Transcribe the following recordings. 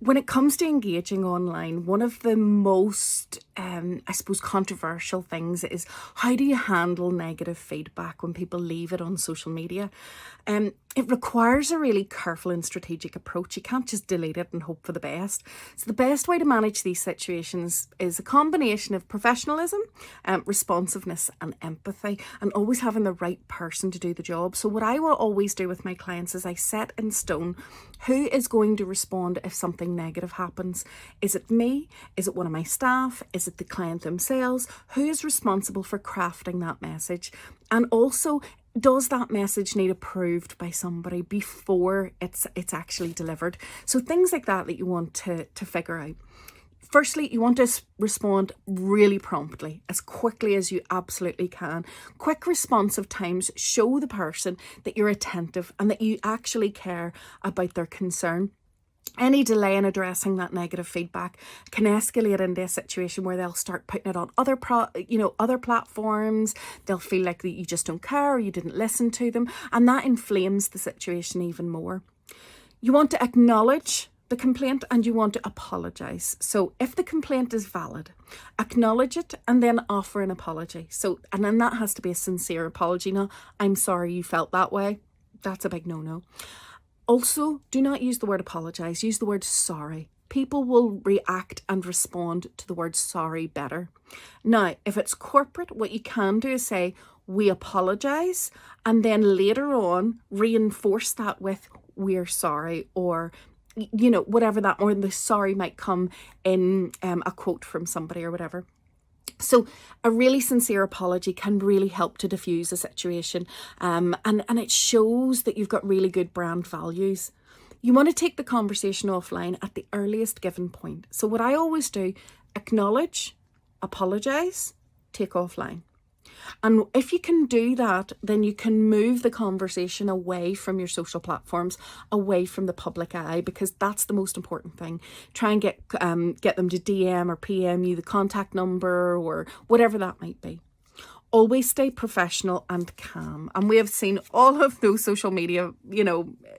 when it comes to engaging online, one of the most, I suppose, controversial things is how do you handle negative feedback when people leave it on social media? It requires a really careful and strategic approach. You can't just delete it and hope for the best. So the best way to manage these situations is a combination of professionalism, responsiveness and empathy, and always having the right person to do the job. So what I will always do with my clients is I set in stone who is going to respond if something negative happens. Is it me? Is it one of my staff? Is it the client themselves? Who is responsible for crafting that message? And also, does that message need approved by somebody before it's actually delivered? So things like that you want to figure out. Firstly, you want to respond really promptly, as quickly as you absolutely can. Quick responsive times show the person that you're attentive and that you actually care about their concern. Any delay in addressing that negative feedback can escalate into a situation where they'll start putting it on other platforms. They'll feel like that you just don't care or you didn't listen to them, and that inflames the situation even more. You want to acknowledge the complaint and you want to apologise. So if the complaint is valid, acknowledge it and then offer an apology. And then that has to be a sincere apology. Now, I'm sorry you felt that way. That's a big no-no. Also, do not use the word apologise. Use the word sorry. People will react and respond to the word sorry better. Now, if it's corporate, what you can do is say, we apologise, and then later on reinforce that with, we're sorry, or whatever that, or the sorry might come in a quote from somebody or whatever. So a really sincere apology can really help to diffuse a situation, and it shows that you've got really good brand values. You want to take the conversation offline at the earliest given point. So what I always do, acknowledge, apologise, take offline. And if you can do that, then you can move the conversation away from your social platforms, away from the public eye, because that's the most important thing. Try and get them to DM or PM you the contact number or whatever that might be. Always stay professional and calm. And we have seen all of those social media,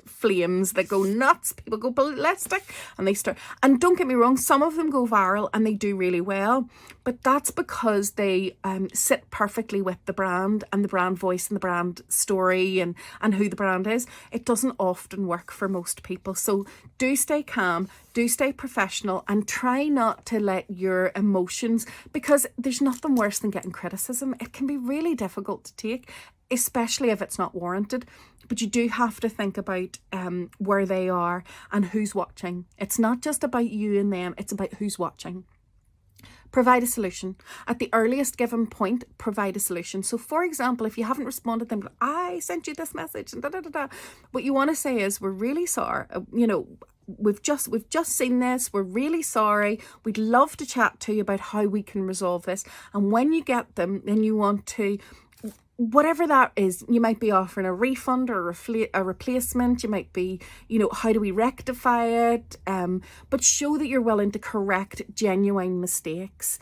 flames that go nuts. People go ballistic and they start. And don't get me wrong, some of them go viral and they do really well. But that's because they sit perfectly with the brand and the brand voice and the brand story and who the brand is. It doesn't often work for most people. So do stay calm, do stay professional, and try not to let your emotions, because there's nothing worse than getting criticism. It can be really difficult to take, especially if it's not warranted. But you do have to think about where they are and who's watching. It's not just about you and them, it's about who's watching. Provide a solution. At the earliest given point, provide a solution. So for example, if you haven't responded, then I sent you this message and what you want to say is, we're really sorry, we've just seen this, we're really sorry, we'd love to chat to you about how we can resolve this. And when you get them, then you want to, whatever that is, you might be offering a refund or a replacement. You might be, how do we rectify it? But show that you're willing to correct genuine mistakes.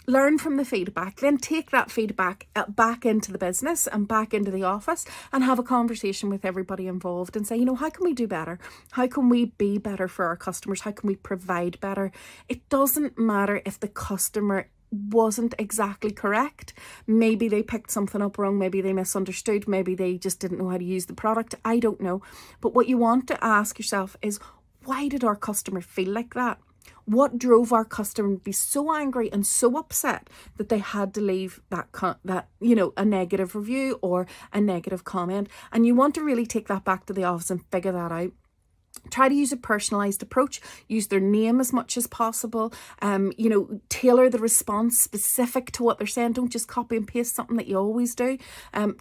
Learn from the feedback, then take that feedback back into the business and back into the office and have a conversation with everybody involved and say, how can we do better? How can we be better for our customers? How can we provide better? It doesn't matter if the customer wasn't exactly correct. Maybe they picked something up wrong, maybe they misunderstood, maybe they just didn't know how to use the product. I don't know. But what you want to ask yourself is, why did our customer feel like that? What drove our customer to be so angry and so upset that they had to leave a negative review or a negative comment? And you want to really take that back to the office and figure that out. Try to use a personalised approach. Use their name as much as possible. Tailor the response specific to what they're saying. Don't just copy and paste something that you always do.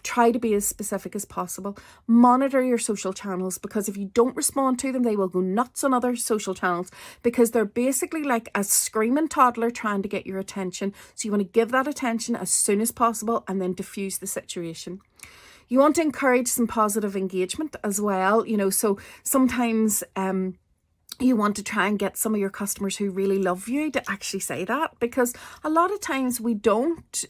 Try to be as specific as possible. Monitor your social channels, because if you don't respond to them, they will go nuts on other social channels, because they're basically like a screaming toddler trying to get your attention. So you want to give that attention as soon as possible and then diffuse the situation. You want to encourage some positive engagement as well. So sometimes you want to try and get some of your customers who really love you to actually say that, because a lot of times we don't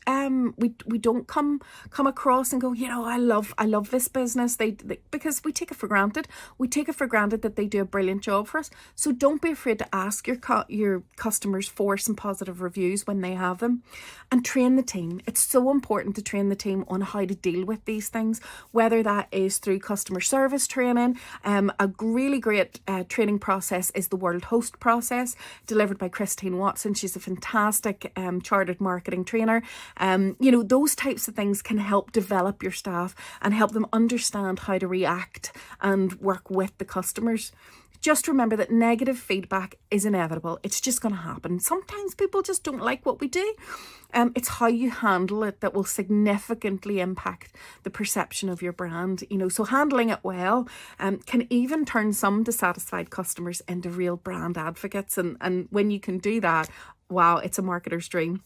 we don't come across and go, you know, I love this business. They because we take it for granted. We take it for granted that they do a brilliant job for us. So don't be afraid to ask your customers for some positive reviews when they have them, and train the team. It's so important to train the team on how to deal with these things, whether that is through customer service training. A really great training process is the World Host process, delivered by Christine Watson. She's a fantastic chartered marketing trainer. You know, those types of things can help develop your staff and help them understand how to react and work with the customers. Just remember that negative feedback is inevitable. It's just going to happen. Sometimes people just don't like what we do. It's how you handle it that will significantly impact the perception of your brand. You know, so handling it well can even turn some dissatisfied customers into real brand advocates. And when you can do that, wow, it's a marketer's dream.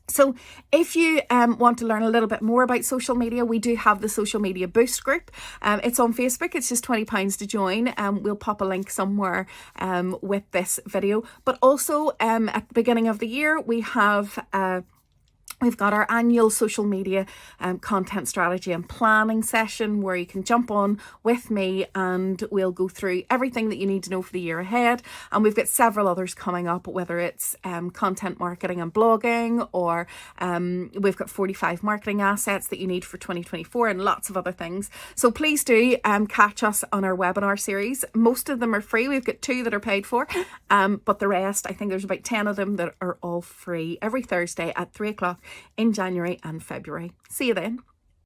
So if you want to learn a little bit more about social media, we do have the Social Media Boost group. It's on Facebook. It's just £20 to join. We'll pop a link somewhere with this video. But also at the beginning of the year, we've got our annual social media content strategy and planning session, where you can jump on with me and we'll go through everything that you need to know for the year ahead. And we've got several others coming up, whether it's content marketing and blogging, or we've got 45 marketing assets that you need for 2024, and lots of other things. So please do catch us on our webinar series. Most of them are free. We've got 2 that are paid for, but the rest, I think there's about 10 of them that are all free, every Thursday at 3 o'clock in January and February. See you then.